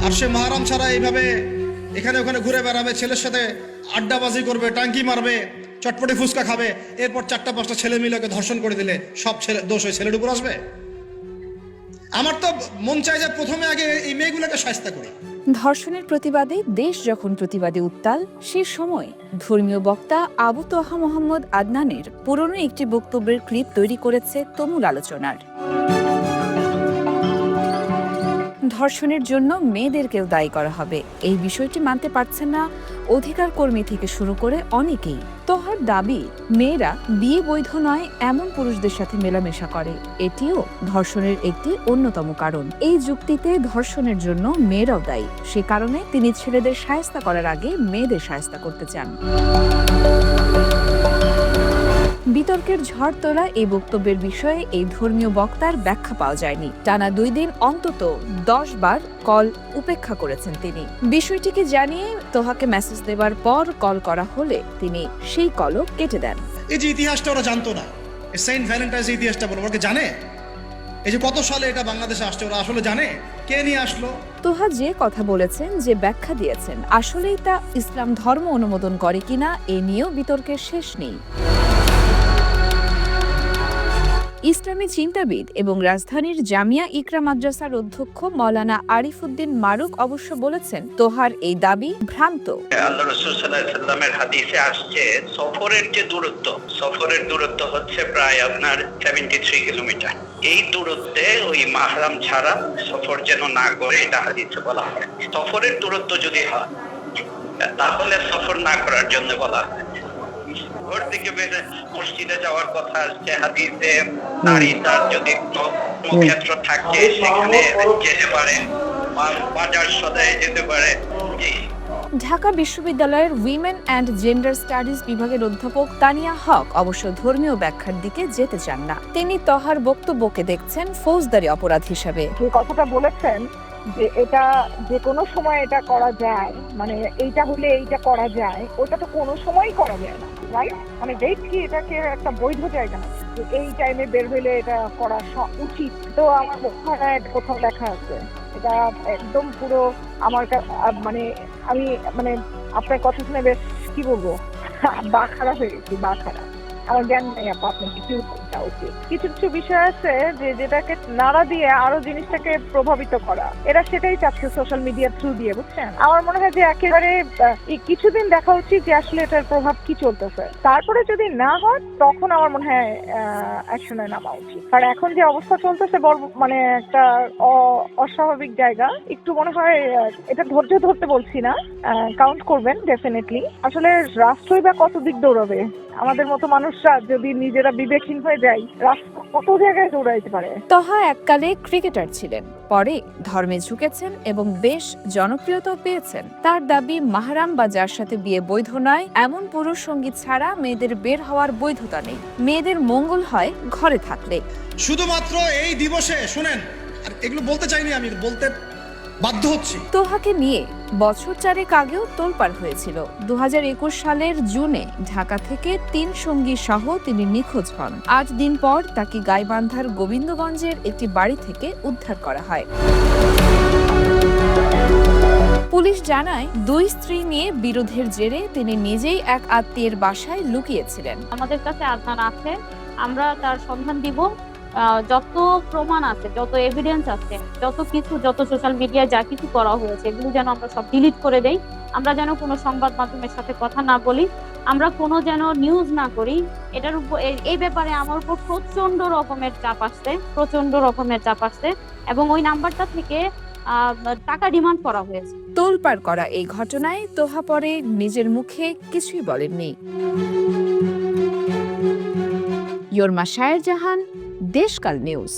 আর সে মাহারাম ছাড়া এইভাবে এখানে ওখানে ঘুরে বেড়াবে, ছেলের সাথে আড্ডাবাজি করবে, টাঙ্কি মারবে, চটপটি ফুচকা খাবে, এরপর 4-5টা ছেলে মিলে ওকে ধর্ষণ করে দিলে সব ছেলে দোষ ওই ছেলের উপর আসবে? আমার তো মন চায় যে প্রথমে আগে এই মেয়েগুলোকে শায়েস্তা করি। ধর্ষণের প্রতিবাদে দেশ যখন প্রতিবাদে উত্তাল, সে সময় ধর্মীয় বক্তা আবু তোহা মোহাম্মদ আদনানের পুরনো একটি বক্তব্যের ক্লিপ তৈরি করেছে তুমুল আলোচনার। ধর্ষণের জন্য মেয়েদেরকেও দায়ী করা হবে, এই বিষয়টি মানতে পারছেন না অধিকার কর্মী থেকে শুরু করে অনেকেই। তোহার দাবি, মেয়েরা বিয়ে বৈধ নয় এমন পুরুষদের সাথে মেলামেশা করে, এটিও ধর্ষণের একটি অন্যতম কারণ। এই যুক্তিতে ধর্ষণের জন্য মেয়েরাও দায়ী, সে কারণে তিনি ছেলেদের শায়েস্তা করার আগে মেয়েদের শায়েস্তা করতে চান। বিতর্কের ঝড় তোলা এই বক্তব্যের বিষয়ে এই ধর্মীয় বক্তার ব্যাখ্যা পাওয়া যায়নি। টানা 2 দিন অন্তত 10 বার কল উপেক্ষা করেছেন তিনি। বিষয়টিকে জানিয়ে তোহাকে মেসেজ দেওয়ার পর কল করা হলে তিনি সেই কলও কেটে দেন। এই যে ইতিহাসটা ওরা জানতো না, সেন্ট ভ্যালেন্টাইন্স ইতিহাসটা বলো, ওরা জানে এই যে কত সালে এটা বাংলাদেশে আসছে, ওরা আসলে জানে কে নিয়ে আসলো? তোহা যে কথা বলেছেন, যে ব্যাখ্যা দিয়েছেন, আসলেই তা ইসলাম ধর্ম অনুমোদন করে কিনা এ নিয়েও বিতর্কের শেষ নেই। ইসলামী চিন্তাবিদ এবং রাজধানীর জামিয়া ইকরা মাদ্রাসার অধ্যক্ষ মাওলানা আরিফউদ্দিন মারুক অবশ্য বলেছেন, তোহার এই দাবি ভ্রান্ত। আল্লাহ রাসূল সাল্লাল্লাহু আলাইহি সাল্লামের হাদিসে আসছে সফরের যে দূরত্ব হচ্ছে প্রায় আপনার 73 কিলোমিটার। এই দূরত্বে ওই মাহরাম ছাড়া সফর যেন না করে, এটা হাদিসে বলা হয়। সফরের দূরত্ব যদি হয় তাহলে সফর না করার জন্য বলা হয়। ঘর থেকে বের মসজিদে যাওয়ার কথা আসছে হাদিসে, নারী তার যদি কর্মক্ষেত্র থাকে সেখানে যেতে পারে, বাজার সদায় যেতে পারে। ঢাকা বিশ্ববিদ্যালয়ের উইমেন অ্যান্ড জেন্ডার স্টাডিজ বিভাগের অধ্যাপক তানিয়া হক অবশ্য ধর্মীয় ব্যাখ্যার দিকে যেতে চান না। তিনি তোহার বক্তব্যকে দেখছেন ফৌজদারি অপরাধ হিসেবে। যে কথাটা বলেছেন যে এটা যে কোনো সময় এটা করা যায়, মানে এইটা হলে এইটা করা যায়, ওটা তো কোনো সময়ই করা যায় না, রাইট? মানে ডেট কি এটাকে একটা বৈধ জায়গা না যে এই টাইমে বের হইলে এটা করা উচিত। তো আমার ওখানে কোথাও লেখা আছে, এটা একদম পুরো আমার মানে আমি মানে আপনার কথা শুনে বেশ কি বলবো, বা খারাপ হয়ে গেছি, বা খারাপ। আমার জ্ঞান নেই আপা, আপনাকে কি করতে উচিত। কিছু কিছু বিষয় আছে যে যেটাকে নাড়া দিয়ে আরো জিনিসটাকে প্রভাবিত করা, এরা সেটাই চাচ্ছে সোশ্যাল মিডিয়ার থ্রু দিয়ে, বুঝছেন? আমার মনে হয় যে একেবারে কিছুদিন দেখা উচিত যে আসলে এটার প্রভাব কি চলতেছে, তারপরে যদি না হয় তখন আমার মনে হয় অ্যাকশনে নামা উচিত। আর এখন যে অবস্থা চলতেছে মানে একটা অস্বাভাবিক জায়গা, একটু মনে হয় এটা ধৈর্য ধরতে বলছি না, কাউন্ট করবেন ডেফিনেটলি। আসলে রাষ্ট্রই বা কত দিক দৌড়াবে? আমাদের মতো মানুষরা যদি নিজেরা বিবেকহীন হয়ে যাই, রাষ্ট্র কত জায়গায় দৌড়াইতে পারে। তোহা এককালে ক্রিকেটার ছিলেন, পরে ধর্মে ঝুঁকেছেন এবং বেশ জনপ্রিয়তা পেয়েছেন। তার দাবি, মাহরাম বা যার সাথে বিয়ে বৈধ নয় এমন পুরুষ সঙ্গী ছাড়া মেয়েদের বের হওয়ার বৈধতা নেই। মেয়েদের মঙ্গল হয় ঘরে থাকলে। শুধুমাত্র এই দিবসে শুনেন, আর এগুলো বলতে চাইনি, আমি বলতে বাধ্য হচ্ছি। তোহাকে নিয়ে বছর 4 আগেও তোলপাড় হয়েছিল। 2021 সালের জুনে ঢাকা থেকে 3 সঙ্গী সহ তিনি নিখোঁজ হন। 8 দিন পর তাকে গাইবান্ধার গোবিন্দগঞ্জের একটি বাড়ি থেকে উদ্ধার করা হয়। পুলিশ জানায়, 2 স্ত্রী নিয়ে বিরোধের জেরে তিনি নিজেই এক আত্মীয়ের বাসায় লুকিয়েছিলেন। আমাদের কাছে আদনান আছে, আমরা তার সন্ধান দিব। যত প্রমাণ আছে, যত এভিডেন্স আছে, যত সোশ্যাল মিডিয়ায় যা কিছু করা হয়েছে, এগুলো যেন আমরা সব ডিলিট করে দেই। আমরা যেন কোনো সংবাদ মাধ্যমের সাথে কথা না বলি, আমরা কোনো যেন নিউজ না করি। এটার উপর এই ব্যাপারে আমার উপর প্রচন্ড রকমের চাপ আসছে এবং ওই নাম্বারটা থেকে টাকা ডিমান্ড করা হয়েছে। তোলপাড় করা এই ঘটনায় তোহা পরে নিজের মুখে কিছুই বলেননি। ইয়োরমা শায়ের জাহান, দেশকাল নিউজ।